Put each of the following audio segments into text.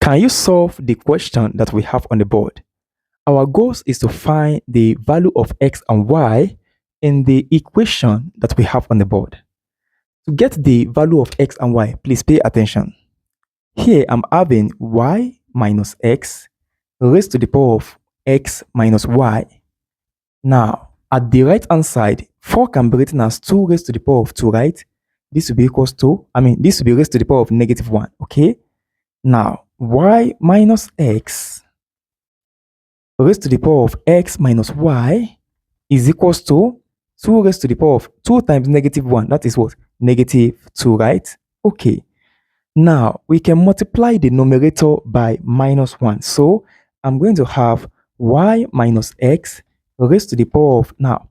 Can you solve the question that we have on the board? Our goal is to find the value of x and y in the equation that we have on the board. To get the value of x and y, please pay attention. Here I'm having y minus x raised to the power of x minus y. Now, at the right hand side, 4 can be written as 2 raised to the power of 2, right? This will be equals to, this will be raised to the power of -1, okay? Now, y minus x raised to the power of x minus y is equals to 2 raised to the power of 2 times -1. That is what? -2, right? Okay. Now, we can multiply the numerator by -1. So, I'm going to have y minus x raised to the power of, now,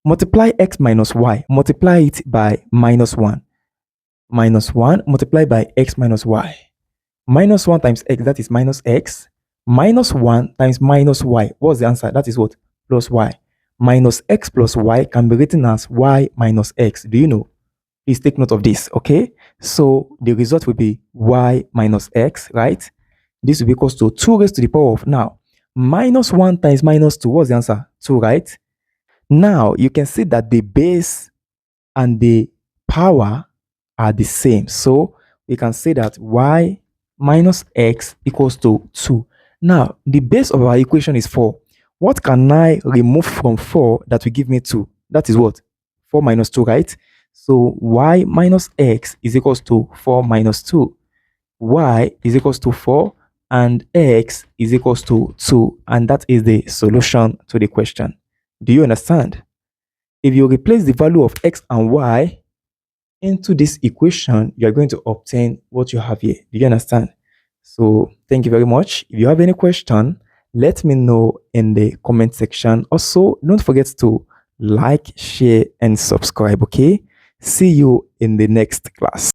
multiply x minus y, multiply it by -1. -1 multiplied by x minus y. -1 times x, that is minus x. -1 times minus y. What's the answer? That is what? Plus y. Minus x plus y can be written as y minus x. Do you know? Please take note of this, okay? So the result will be y minus x, right? This will be equals to 2 raised to the power of, now, -1 times -2. What's the answer? 2, right? Now, you can see that the base and the power are the same. So we can say that y minus x equals to 2. Now, the base of our equation is 4. What can I remove from 4 that will give me 2? That is what? 4 minus 2, right? So y minus x is equals to 4 minus 2. Y is equals to 4 and x is equals to 2. And that is the solution to the question. Do you understand? If you replace the value of x and y into this equation, you are going to obtain what you have here. Do you understand? So thank you very much. If you have any question, let me know in the comment section. Also, don't forget to like, share, and subscribe, okay? See you in the next class.